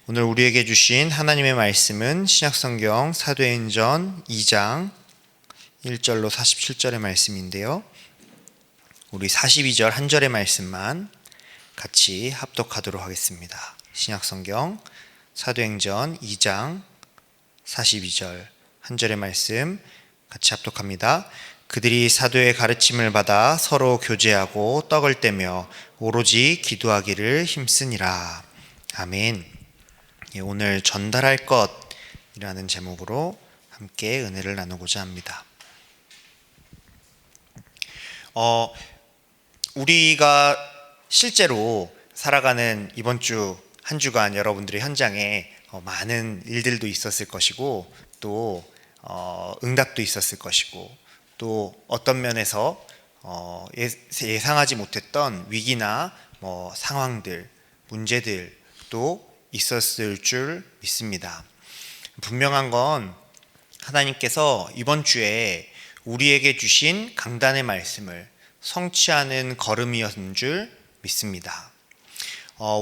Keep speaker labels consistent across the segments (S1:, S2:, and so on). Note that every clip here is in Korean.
S1: 오늘 우리에게 주신 하나님의 말씀은 신약성경 사도행전 2장 1절로 47절의 말씀인데요. 우리 42절 한 절의 말씀만 같이 합독하도록 하겠습니다. 신약성경 사도행전 2장 42절 한 절의 말씀 같이 합독합니다. 그들이 사도의 가르침을 받아 서로 교제하고 떡을 떼며 오로지 기도하기를 힘쓰니라. 아멘. 오늘 전달할 것이라는 제목으로 함께 은혜를 나누고자 합니다. 우리가 실제로 살아가는 이번 주 한 주간 여러분들의 현장에 많은 일들도 있었을 것이고 또 응답도 있었을 것이고 또 어떤 면에서 예상하지 못했던 위기나 상황들, 문제들도 있었을 줄 믿습니다. 분명한 건 하나님께서 이번 주에 우리에게 주신 강단의 말씀을 성취하는 걸음이었는 줄 믿습니다.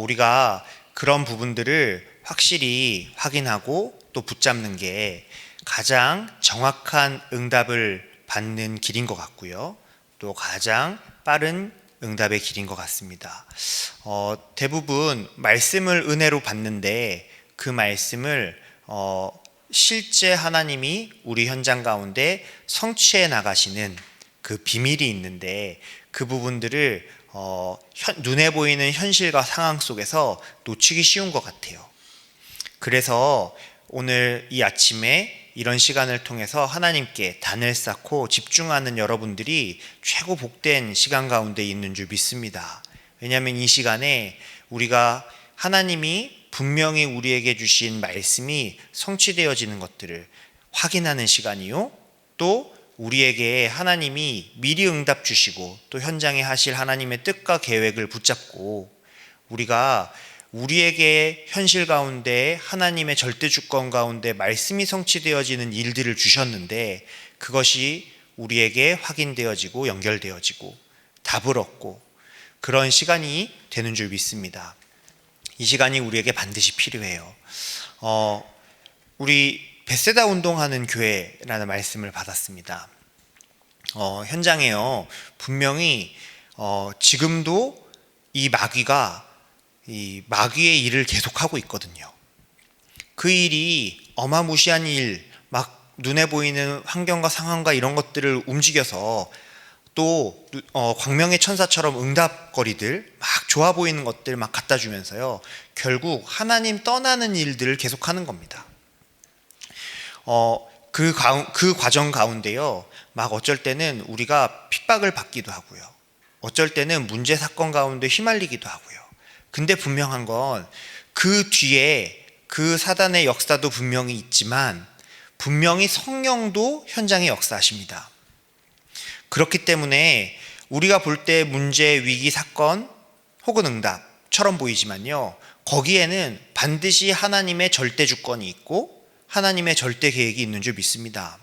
S1: 우리가 그런 부분들을 확실히 확인하고 또 붙잡는 게 가장 정확한 응답을 받는 길인 것 같고요. 또 가장 빠른 응답의 길인 것 같습니다. 대부분 말씀을 은혜로 받는데 그 말씀을 실제 하나님이 우리 현장 가운데 성취해 나가시는 그 비밀이 있는데 그 부분들을 눈에 보이는 현실과 상황 속에서 놓치기 쉬운 것 같아요. 그래서 오늘 이 아침에 이런 시간을 통해서 하나님께 단을 쌓고 집중하는 여러분들이 최고 복된 시간 가운데 있는 줄 믿습니다. 왜냐하면 이 시간에 우리가 하나님이 분명히 우리에게 주신 말씀이 성취되어지는 것들을 확인하는 시간이요, 또 우리에게 하나님이 미리 응답 주시고 또 현장에 하실 하나님의 뜻과 계획을 붙잡고 우리가 우리에게 현실 가운데 하나님의 절대 주권 가운데 말씀이 성취되어지는 일들을 주셨는데 그것이 우리에게 확인되어지고 연결되어지고 답을 얻고 그런 시간이 되는 줄 믿습니다. 이 시간이 우리에게 반드시 필요해요. 우리 베세다 운동하는 교회라는 말씀을 받았습니다. 현장에요, 분명히 지금도 이 마귀의 일을 계속하고 있거든요. 그 일이 어마무시한 일, 막 눈에 보이는 환경과 상황과 이런 것들을 움직여서 또 광명의 천사처럼 응답거리들, 막 좋아 보이는 것들 막 갖다 주면서요, 결국 하나님 떠나는 일들을 계속하는 겁니다. 그 과정 가운데요, 막 어쩔 때는 우리가 핍박을 받기도 하고요, 어쩔 때는 문제 사건 가운데 휘말리기도 하고요. 근데 분명한 건 그 뒤에 그 사단의 역사도 분명히 있지만 분명히 성령도 현장에 역사하십니다. 그렇기 때문에 우리가 볼 때 문제, 위기, 사건 혹은 응답처럼 보이지만요, 거기에는 반드시 하나님의 절대 주권이 있고 하나님의 절대 계획이 있는 줄 믿습니다.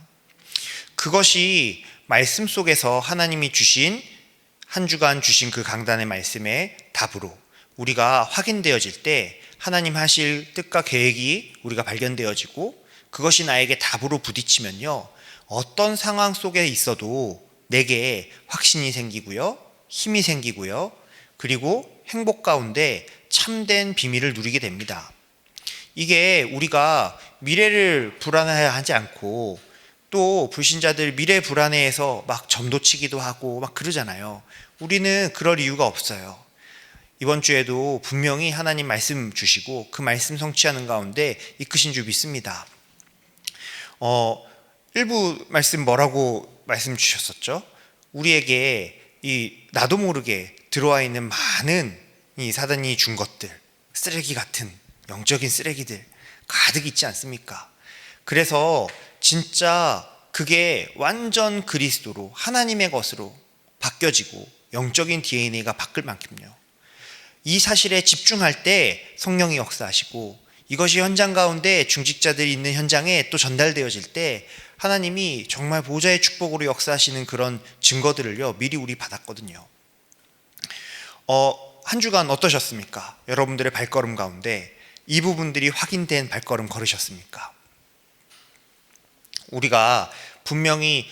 S1: 그것이 말씀 속에서 하나님이 주신 한 주간 주신 그 강단의 말씀의 답으로 우리가 확인되어질 때 하나님 하실 뜻과 계획이 우리가 발견되어지고 그것이 나에게 답으로 부딪히면요, 어떤 상황 속에 있어도 내게 확신이 생기고요, 힘이 생기고요, 그리고 행복 가운데 참된 비밀을 누리게 됩니다. 이게 우리가 미래를 불안해하지 않고 또 불신자들 미래 불안해해서 막 점도치기도 하고 막 그러잖아요. 우리는 그럴 이유가 없어요. 이번 주에도 분명히 하나님 말씀 주시고 그 말씀 성취하는 가운데 이끄신 줄 믿습니다. 일부 말씀 뭐라고 말씀 주셨었죠? 우리에게 이 나도 모르게 들어와 있는 많은 이 사단이 준 것들, 쓰레기 같은 영적인 쓰레기들 가득 있지 않습니까? 그래서 진짜 그게 완전 그리스도로 하나님의 것으로 바뀌어지고 영적인 DNA가 바뀔 만큼요, 이 사실에 집중할 때 성령이 역사하시고 이것이 현장 가운데 중직자들이 있는 현장에 또 전달되어질 때 하나님이 정말 보좌의 축복으로 역사하시는 그런 증거들을요, 미리 우리 받았거든요. 한 주간 어떠셨습니까? 여러분들의 발걸음 가운데 이 부분들이 확인된 발걸음 걸으셨습니까? 우리가 분명히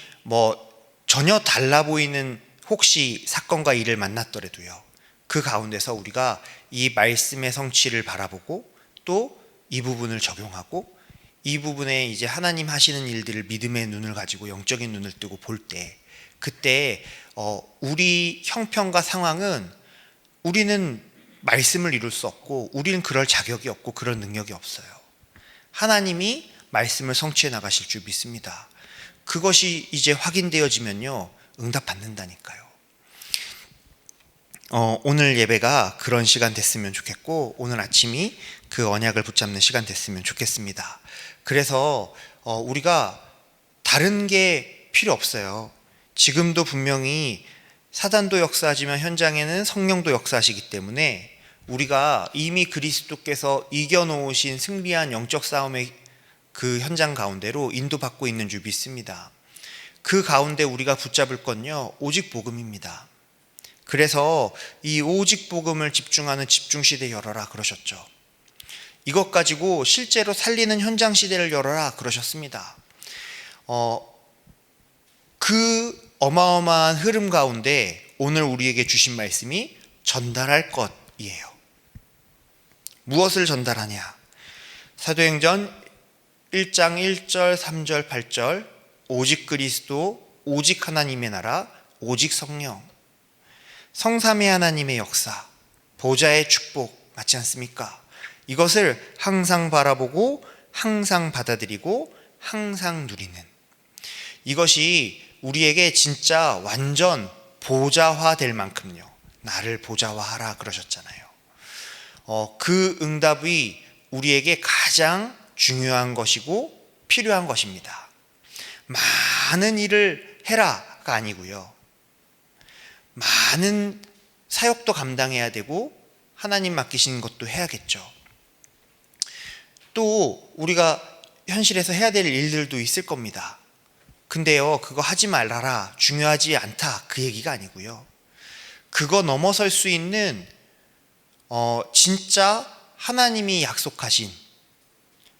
S1: 전혀 달라 보이는 혹시 사건과 일을 만났더라도요, 그 가운데서 우리가 이 말씀의 성취를 바라보고 또 이 부분을 적용하고 이 부분에 이제 하나님 하시는 일들을 믿음의 눈을 가지고 영적인 눈을 뜨고 볼 때, 그때 우리 형편과 상황은 우리는 말씀을 이룰 수 없고 우리는 그럴 자격이 없고 그런 능력이 없어요. 하나님이 말씀을 성취해 나가실 줄 믿습니다. 그것이 이제 확인되어지면요, 응답받는다니까요. 오늘 예배가 그런 시간 됐으면 좋겠고, 오늘 아침이 그 언약을 붙잡는 시간 됐으면 좋겠습니다. 그래서 우리가 다른 게 필요 없어요. 지금도 분명히 사단도 역사하지만 현장에는 성령도 역사하시기 때문에 우리가 이미 그리스도께서 이겨놓으신 승리한 영적 싸움의 그 현장 가운데로 인도받고 있는 줄 믿습니다. 그 가운데 우리가 붙잡을 건요, 오직 복음입니다. 그래서 이 오직 복음을 집중하는 집중시대 열어라 그러셨죠. 이것 가지고 실제로 살리는 현장 시대를 열어라 그러셨습니다. 그 어마어마한 흐름 가운데 오늘 우리에게 주신 말씀이 전달할 것이에요. 무엇을 전달하냐? 사도행전 1장 1절 3절 8절 오직 그리스도, 오직 하나님의 나라, 오직 성령, 성삼위 하나님의 역사, 보좌의 축복, 맞지 않습니까? 이것을 항상 바라보고 항상 받아들이고 항상 누리는, 이것이 우리에게 진짜 완전 보좌화 될 만큼요, 나를 보좌화하라 그러셨잖아요. 그 응답이 우리에게 가장 중요한 것이고 필요한 것입니다. 많은 일을 해라가 아니고요, 많은 사역도 감당해야 되고 하나님 맡기신 것도 해야겠죠. 또 우리가 현실에서 해야 될 일들도 있을 겁니다. 근데요, 그거 하지 말라라, 중요하지 않다, 그 얘기가 아니고요, 그거 넘어설 수 있는 진짜 하나님이 약속하신,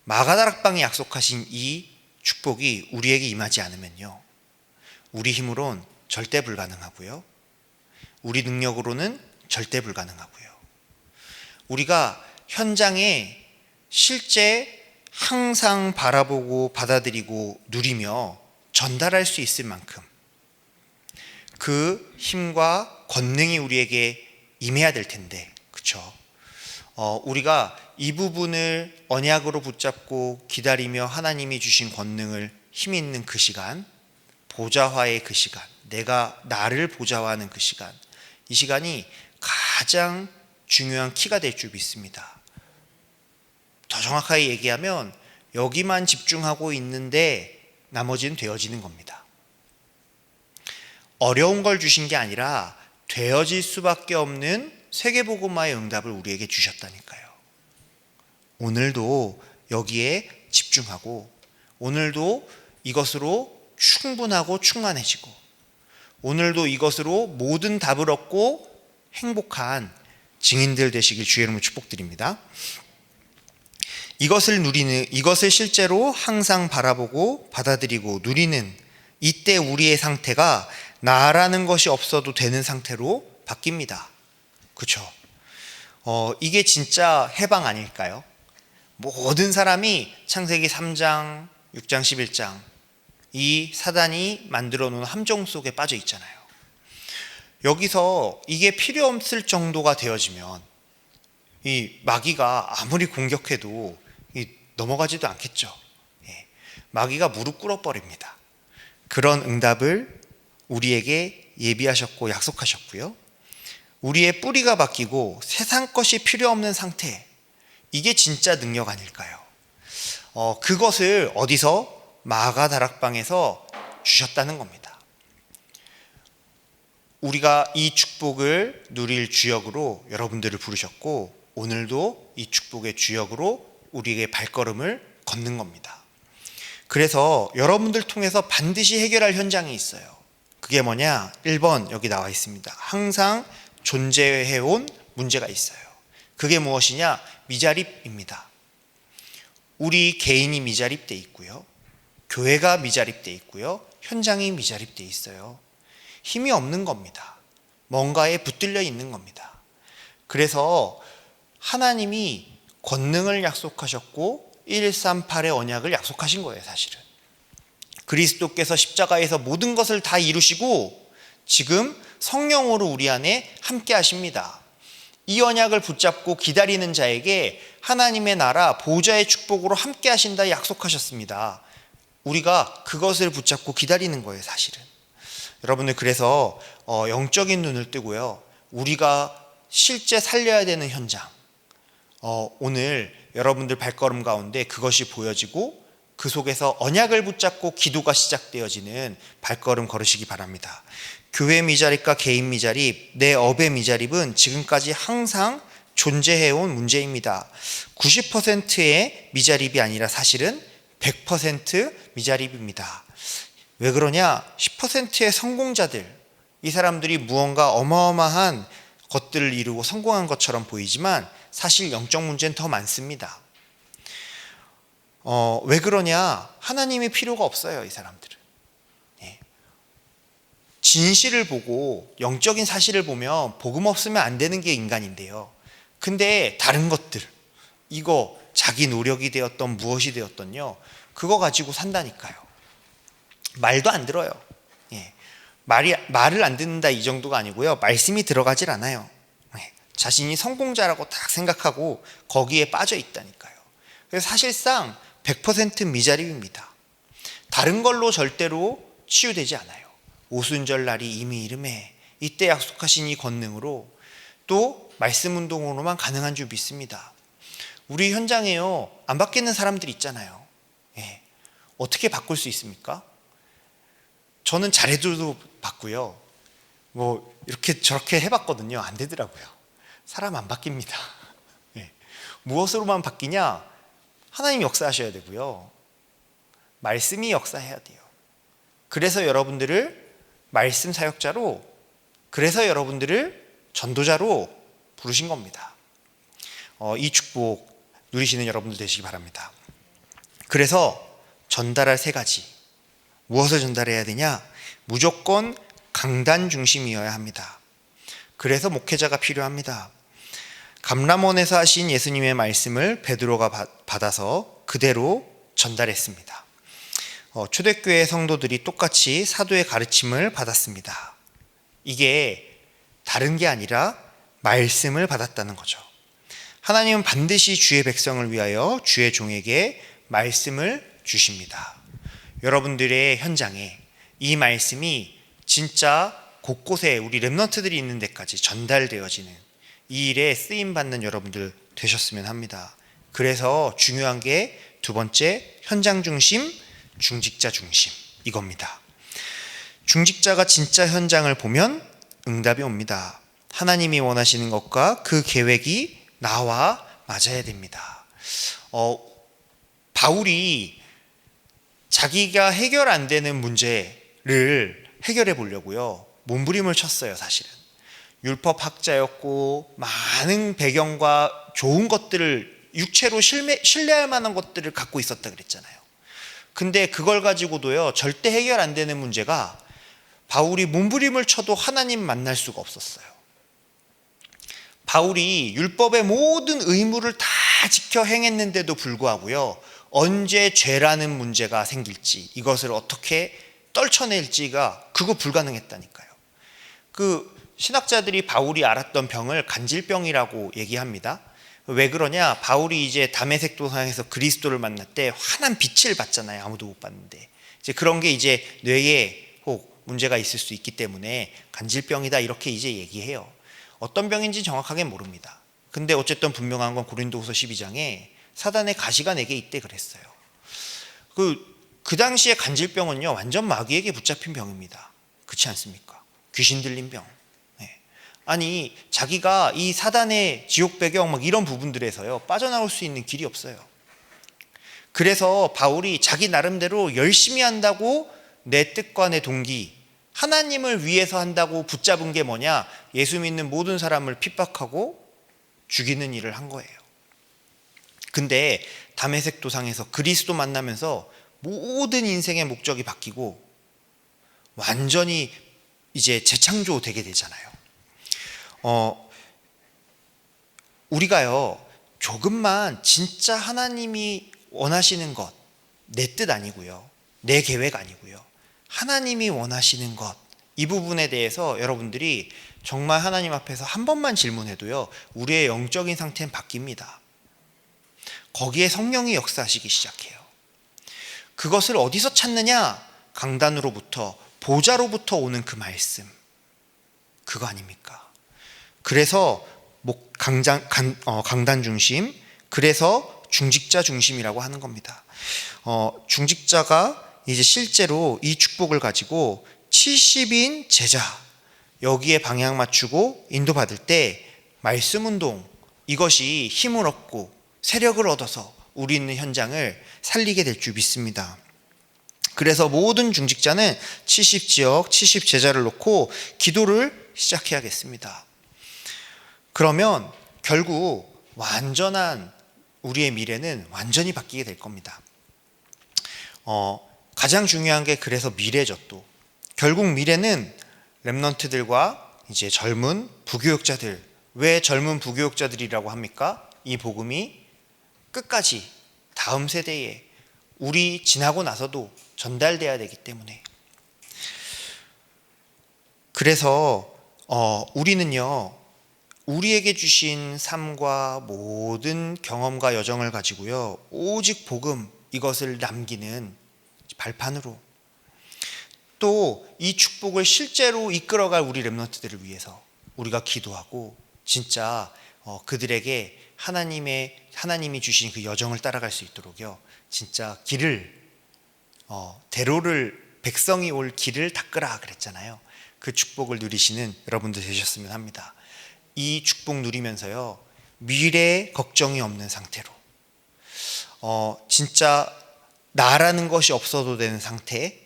S1: 마가다락방이 약속하신 이 축복이 우리에게 임하지 않으면요, 우리 힘으론 절대 불가능하고요, 우리 능력으로는 절대 불가능하고요, 우리가 현장에 실제 항상 바라보고 받아들이고 누리며 전달할 수 있을 만큼 그 힘과 권능이 우리에게 임해야 될 텐데, 그렇죠? 우리가 이 부분을 언약으로 붙잡고 기다리며 하나님이 주신 권능을 힘 있는 그 시간, 보좌화의 그 시간, 내가 나를 보좌화하는 그 시간, 이 시간이 가장 중요한 키가 될 줄 믿습니다. 더 정확하게 얘기하면 여기만 집중하고 있는데 나머지는 되어지는 겁니다. 어려운 걸 주신 게 아니라 되어질 수밖에 없는 세계복음화의 응답을 우리에게 주셨다니까요. 오늘도 여기에 집중하고, 오늘도 이것으로 충분하고 충만해지고, 오늘도 이것으로 모든 답을 얻고 행복한 증인들 되시길 주의 이름으로 축복드립니다. 이것을 실제로 항상 바라보고 받아들이고 누리는 이때 우리의 상태가 나라는 것이 없어도 되는 상태로 바뀝니다. 그렇죠? 이게 진짜 해방 아닐까요? 모든 사람이 창세기 3장, 6장, 11장 이 사단이 만들어 놓은 함정 속에 빠져 있잖아요. 여기서 이게 필요 없을 정도가 되어지면 이 마귀가 아무리 공격해도 넘어가지도 않겠죠. 마귀가 무릎 꿇어버립니다. 그런 응답을 우리에게 예비하셨고 약속하셨고요, 우리의 뿌리가 바뀌고 세상 것이 필요 없는 상태, 이게 진짜 능력 아닐까요? 그것을 어디서? 마가다락방에서 주셨다는 겁니다. 우리가 이 축복을 누릴 주역으로 여러분들을 부르셨고, 오늘도 이 축복의 주역으로 우리에게 발걸음을 걷는 겁니다. 그래서 여러분들 통해서 반드시 해결할 현장이 있어요. 그게 뭐냐? 1번 여기 나와 있습니다. 항상 존재해온 문제가 있어요. 그게 무엇이냐? 미자립입니다. 우리 개인이 미자립돼 있고요. 교회가 미자립돼 있고요. 현장이 미자립돼 있어요. 힘이 없는 겁니다. 뭔가에 붙들려 있는 겁니다. 그래서 하나님이 권능을 약속하셨고 138의 언약을 약속하신 거예요, 사실은. 그리스도께서 십자가에서 모든 것을 다 이루시고 지금 성령으로 우리 안에 함께 하십니다. 이 언약을 붙잡고 기다리는 자에게 하나님의 나라 보좌의 축복으로 함께 하신다 약속하셨습니다. 우리가 그것을 붙잡고 기다리는 거예요, 사실은. 여러분들, 그래서 영적인 눈을 뜨고요, 우리가 실제 살려야 되는 현장, 오늘 여러분들 발걸음 가운데 그것이 보여지고 그 속에서 언약을 붙잡고 기도가 시작되어지는 발걸음 걸으시기 바랍니다. 교회 미자립과 개인 미자립, 내 업의 미자립은 지금까지 항상 존재해온 문제입니다. 90%의 미자립이 아니라 사실은 100% 미자립입니다. 왜 그러냐? 10%의 성공자들, 이 사람들이 무언가 어마어마한 것들을 이루고 성공한 것처럼 보이지만 사실 영적 문제는 더 많습니다. 왜 그러냐? 하나님이 필요가 없어요, 이 사람들은. 진실을 보고 영적인 사실을 보면 복음 없으면 안 되는 게 인간인데요. 근데 다른 것들, 이거 자기 노력이 되었던 무엇이 되었던요, 그거 가지고 산다니까요. 말도 안 들어요. 말을 안 듣는다 이 정도가 아니고요, 말씀이 들어가질 않아요. 자신이 성공자라고 딱 생각하고 거기에 빠져 있다니까요. 그래서 사실상 100% 미자립입니다. 다른 걸로 절대로 치유되지 않아요. 오순절 날이 이미 이름에 이때 약속하신 이 권능으로 또 말씀 운동으로만 가능한 줄 믿습니다. 우리 현장에요, 안 바뀌는 사람들 있잖아요. 어떻게 바꿀 수 있습니까? 저는 잘해줘도 바꾸요, 뭐 이렇게 저렇게 해봤거든요. 안 되더라고요. 사람 안 바뀝니다. 무엇으로만 바뀌냐? 하나님 역사하셔야 되고요, 말씀이 역사해야 돼요. 그래서 여러분들을 말씀 사역자로, 그래서 여러분들을 전도자로 부르신 겁니다. 이 축복 누리시는 여러분들 되시기 바랍니다. 그래서 전달할 세 가지, 무엇을 전달해야 되냐? 무조건 강단 중심이어야 합니다. 그래서 목회자가 필요합니다. 감람원에서 하신 예수님의 말씀을 베드로가 받아서 그대로 전달했습니다. 초대교회 성도들이 똑같이 사도의 가르침을 받았습니다. 이게 다른 게 아니라 말씀을 받았다는 거죠. 하나님은 반드시 주의 백성을 위하여 주의 종에게 말씀을 주십니다. 여러분들의 현장에 이 말씀이 진짜 곳곳에 우리 렘넌트들이 있는 데까지 전달되어지는 이 일에 쓰임받는 여러분들 되셨으면 합니다. 그래서 중요한 게 두 번째, 현장 중심, 중직자 중심, 이겁니다. 중직자가 진짜 현장을 보면 응답이 옵니다. 하나님이 원하시는 것과 그 계획이 나와 맞아야 됩니다. 바울이 자기가 해결 안 되는 문제를 해결해 보려고요, 몸부림을 쳤어요. 사실은 율법학자였고 많은 배경과 좋은 것들을, 육체로 신뢰할 만한 것들을 갖고 있었다 그랬잖아요. 근데 그걸 가지고도요, 절대 해결 안 되는 문제가, 바울이 몸부림을 쳐도 하나님 만날 수가 없었어요. 바울이 율법의 모든 의무를 다 지켜 행했는데도 불구하고요, 언제 죄라는 문제가 생길지, 이것을 어떻게 떨쳐낼지가 그거 불가능했다니까요. 신학자들이 바울이 앓았던 병을 간질병이라고 얘기합니다. 왜 그러냐? 바울이 이제 다메섹 도상에서 그리스도를 만날 때 환한 빛을 봤잖아요. 아무도 못 봤는데. 이제 그런 게 이제 뇌에 혹 문제가 있을 수 있기 때문에 간질병이다, 이렇게 이제 얘기해요. 어떤 병인지 정확하게 모릅니다. 근데 어쨌든 분명한 건 고린도후서 12장에 사단의 가시가 내게 있대 그랬어요. 그 당시에 간질병은요, 완전 마귀에게 붙잡힌 병입니다. 그렇지 않습니까? 귀신 들린 병. 아니, 자기가 이 사단의 지옥 배경 막 이런 부분들에서요, 빠져나올 수 있는 길이 없어요. 그래서 바울이 자기 나름대로 열심히 한다고, 내 뜻과 내 동기, 하나님을 위해서 한다고 붙잡은 게 뭐냐? 예수 믿는 모든 사람을 핍박하고 죽이는 일을 한 거예요. 근데 다메섹 도상에서 그리스도 만나면서 모든 인생의 목적이 바뀌고 완전히 이제 재창조되게 되잖아요. 우리가요, 조금만 진짜 하나님이 원하시는 것, 내 뜻 아니고요, 내 계획 아니고요, 하나님이 원하시는 것, 이 부분에 대해서 여러분들이 정말 하나님 앞에서 한 번만 질문해도요, 우리의 영적인 상태는 바뀝니다. 거기에 성령이 역사하시기 시작해요. 그것을 어디서 찾느냐? 강단으로부터, 보좌로부터 오는 그 말씀, 그거 아닙니까? 그래서 강단 중심, 그래서 중직자 중심이라고 하는 겁니다. 중직자가 이제 실제로 이 축복을 가지고 70인 제자, 여기에 방향 맞추고 인도받을 때 말씀 운동, 이것이 힘을 얻고 세력을 얻어서 우리 있는 현장을 살리게 될 줄 믿습니다. 그래서 모든 중직자는 70지역, 70제자를 놓고 기도를 시작해야겠습니다. 그러면 결국 완전한 우리의 미래는 완전히 바뀌게 될 겁니다. 가장 중요한 게 그래서 미래죠. 또 결국 미래는 렘넌트들과 이제 젊은 부교육자들. 왜 젊은 부교육자들이라고 합니까? 이 복음이 끝까지 다음 세대에 우리 지나고 나서도 전달돼야 되기 때문에. 그래서 우리는요, 우리에게 주신 삶과 모든 경험과 여정을 가지고요, 오직 복음, 이것을 남기는 발판으로, 또 이 축복을 실제로 이끌어갈 우리 렘넌트들을 위해서 우리가 기도하고 진짜 그들에게 하나님이 주신 그 여정을 따라갈 수 있도록요, 진짜 길을, 대로를, 백성이 올 길을 닦으라 그랬잖아요. 그 축복을 누리시는 여러분들 되셨으면 합니다. 이 축복 누리면서요, 미래 걱정이 없는 상태로, 진짜 나라는 것이 없어도 되는 상태,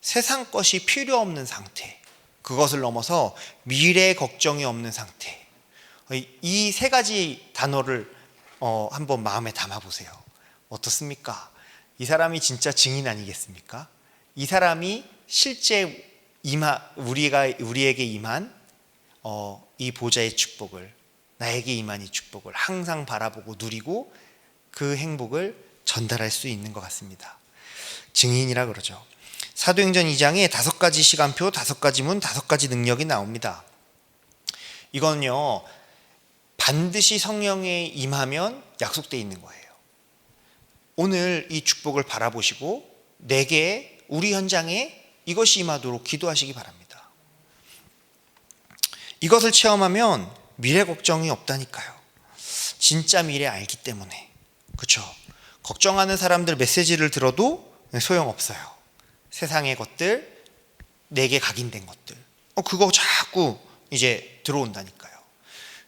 S1: 세상 것이 필요 없는 상태, 그것을 넘어서 미래 걱정이 없는 상태, 이 세 가지 단어를 한번 마음에 담아보세요. 어떻습니까? 이 사람이 진짜 증인 아니겠습니까? 이 사람이 실제 우리에게 임한 이 보좌의 축복을, 나에게 임한 이 축복을 항상 바라보고 누리고 그 행복을 전달할 수 있는 것 같습니다. 증인이라 그러죠. 사도행전 2장에 5가지 시간표, 5가지 문, 5가지 능력이 나옵니다. 이건요, 반드시 성령에 임하면 약속되어 있는 거예요. 오늘 이 축복을 바라보시고 내게, 우리 현장에 이것이 임하도록 기도하시기 바랍니다. 이것을 체험하면 미래 걱정이 없다니까요. 진짜 미래 알기 때문에. 그렇죠? 걱정하는 사람들 메시지를 들어도 소용없어요. 세상의 것들, 내게 각인된 것들, 그거 자꾸 이제 들어온다니까요.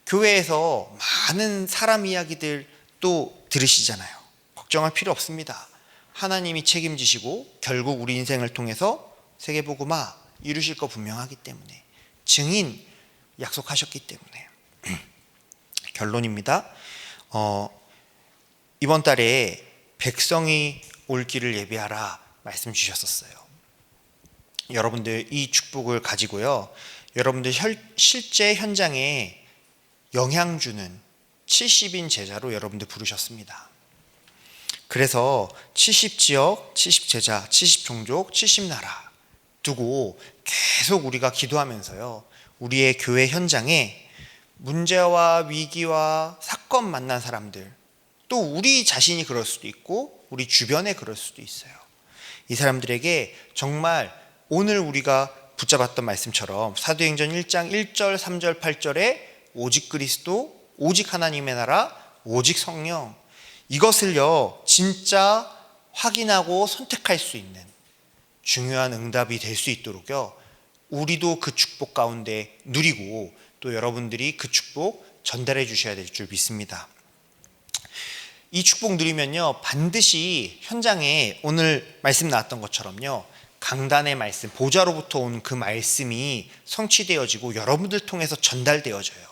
S1: 교회에서 많은 사람 이야기들 또 들으시잖아요. 걱정할 필요 없습니다. 하나님이 책임지시고 결국 우리 인생을 통해서 세계복음화 이루실 거 분명하기 때문에, 증인 약속하셨기 때문에. 결론입니다. 이번 달에 백성이 올 길을 예비하라 말씀 주셨었어요. 여러분들 이 축복을 가지고요, 여러분들 실제 현장에 영향 주는 70인 제자로 여러분들 부르셨습니다. 그래서 70지역, 70제자, 70종족, 70나라 두고 계속 우리가 기도하면서요, 우리의 교회 현장에 문제와 위기와 사건 만난 사람들, 또 우리 자신이 그럴 수도 있고 우리 주변에 그럴 수도 있어요. 이 사람들에게 정말 오늘 우리가 붙잡았던 말씀처럼 사도행전 1장 1절, 3절, 8절에 오직 그리스도, 오직 하나님의 나라, 오직 성령, 이것을요 진짜 확인하고 선택할 수 있는 중요한 응답이 될 수 있도록요, 우리도 그 축복 가운데 누리고 또 여러분들이 그 축복 전달해 주셔야 될 줄 믿습니다. 이 축복 누리면요, 반드시 현장에 오늘 말씀 나왔던 것처럼요, 강단의 말씀, 보좌로부터 온 그 말씀이 성취되어지고 여러분들 통해서 전달되어져요.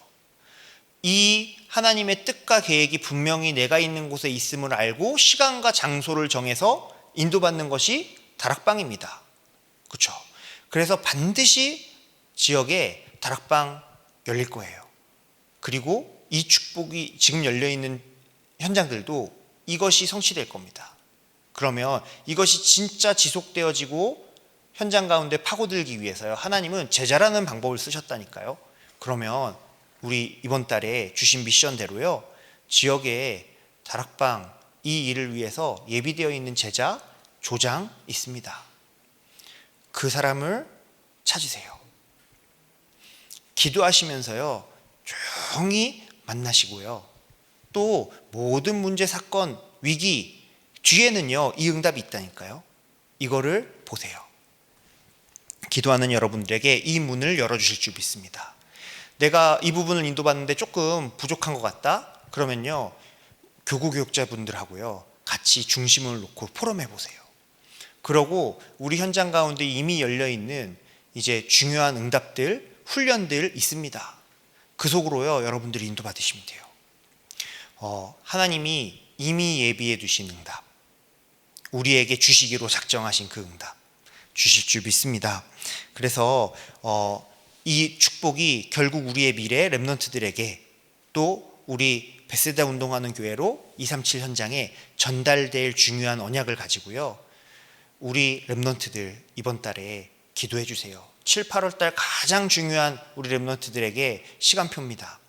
S1: 이 하나님의 뜻과 계획이 분명히 내가 있는 곳에 있음을 알고 시간과 장소를 정해서 인도받는 것이 다락방입니다. 그렇죠? 그래서 반드시 지역에 다락방 열릴 거예요. 그리고 이 축복이 지금 열려있는 현장들도 이것이 성취될 겁니다. 그러면 이것이 진짜 지속되어지고 현장 가운데 파고들기 위해서요, 하나님은 제자라는 방법을 쓰셨다니까요. 그러면 우리 이번 달에 주신 미션대로요, 지역에 다락방 이 일을 위해서 예비되어 있는 제자, 조장 있습니다. 그 사람을 찾으세요. 기도하시면서요, 조용히 만나시고요. 또 모든 문제, 사건, 위기 뒤에는요, 이 응답이 있다니까요. 이거를 보세요. 기도하는 여러분들에게 이 문을 열어주실 줄 믿습니다. 내가 이 부분을 인도받는데 조금 부족한 것 같다? 그러면요, 교구교육자분들하고요, 같이 중심을 놓고 포럼해 보세요. 그러고 우리 현장 가운데 이미 열려있는 이제 중요한 응답들, 훈련들 있습니다. 그 속으로요, 여러분들이 인도받으시면 돼요. 하나님이 이미 예비해 두신 응답, 우리에게 주시기로 작정하신 그 응답 주실 줄 믿습니다. 그래서 이 축복이 결국 우리의 미래 렘넌트들에게, 또 우리 베세다 운동하는 교회로 237 현장에 전달될 중요한 언약을 가지고요, 우리 렘넌트들 이번 달에 기도해 주세요. 7, 8월 달 가장 중요한 우리 렘넌트들에게 시간표입니다.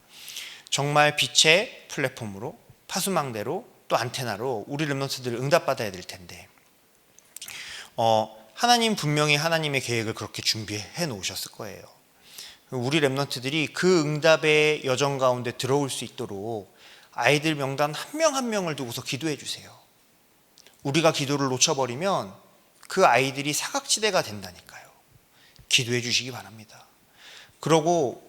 S1: 정말 빛의 플랫폼으로, 파수망대로, 또 안테나로 우리 렘넌트들 응답받아야 될 텐데, 하나님 분명히 하나님의 계획을 그렇게 준비해 놓으셨을 거예요. 우리 렘넌트들이 그 응답의 여정 가운데 들어올 수 있도록 아이들 명단 한 명 한 명을 두고서 기도해 주세요. 우리가 기도를 놓쳐버리면 그 아이들이 사각지대가 된다니까요. 기도해 주시기 바랍니다. 그리고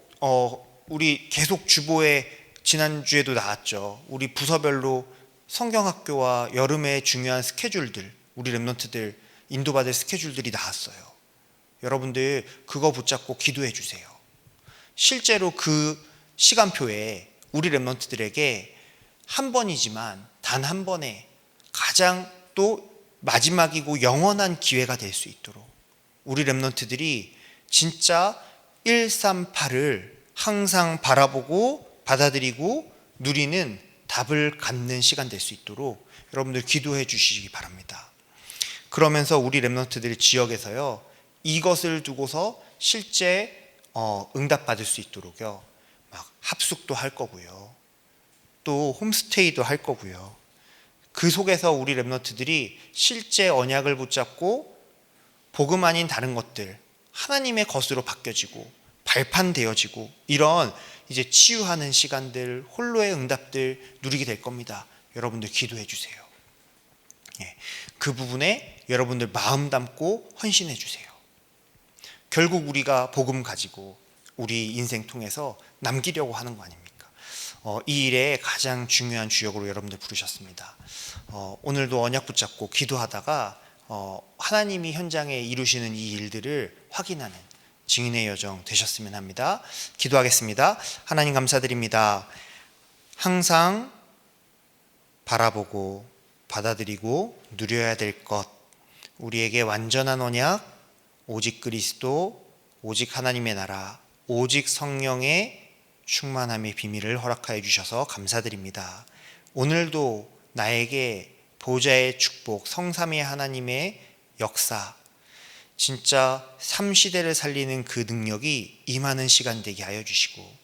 S1: 우리 계속 주보에 지난주에도 나왔죠. 우리 부서별로 성경학교와 여름의 중요한 스케줄들, 우리 렘넌트들 인도받을 스케줄들이 나왔어요. 여러분들 그거 붙잡고 기도해 주세요. 실제로 그 시간표에 우리 렘넌트들에게 한 번이지만 단 한 번에 가장 또 마지막이고 영원한 기회가 될 수 있도록 우리 렘넌트들이 진짜 138을 항상 바라보고 받아들이고 누리는 답을 갖는 시간 될 수 있도록 여러분들 기도해 주시기 바랍니다. 그러면서 우리 렘넌트들 지역에서요, 이것을 두고서 실제 응답받을 수 있도록요, 막 합숙도 할 거고요, 또 홈스테이도 할 거고요. 그 속에서 우리 렘넌트들이 실제 언약을 붙잡고 복음 아닌 다른 것들, 하나님의 것으로 바뀌어지고 발판되어지고 이런 이제 치유하는 시간들, 홀로의 응답들 누리게 될 겁니다. 여러분들 기도해 주세요. 그 부분에 여러분들 마음 담고 헌신해 주세요. 결국 우리가 복음 가지고 우리 인생 통해서 남기려고 하는 거 아닙니까? 이 일에 가장 중요한 주역으로 여러분들 부르셨습니다. 오늘도 언약 붙잡고 기도하다가 하나님이 현장에 이루시는 이 일들을 확인하는 증인의 여정 되셨으면 합니다. 기도하겠습니다. 하나님 감사드립니다. 항상 바라보고 받아들이고 누려야 될 것, 우리에게 완전한 언약, 오직 그리스도, 오직 하나님의 나라, 오직 성령의 충만함의 비밀을 허락하여 주셔서 감사드립니다. 오늘도 나에게 보좌의 축복, 성삼위 하나님의 역사, 진짜 3시대를 살리는 그 능력이 임하는 시간 되게 하여 주시고,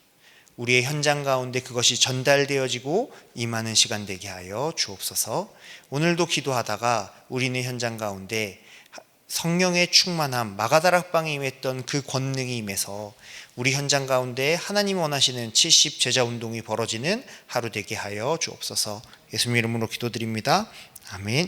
S1: 우리의 현장 가운데 그것이 전달되어지고 임하는 시간 되게 하여 주옵소서. 오늘도 기도하다가 우리는 현장 가운데 성령의 충만함, 마가다락방에 임했던 그 권능이 임해서 우리 현장 가운데 하나님 원하시는 70 제자 운동이 벌어지는 하루 되게 하여 주옵소서. 예수님 이름으로 기도드립니다. 아멘.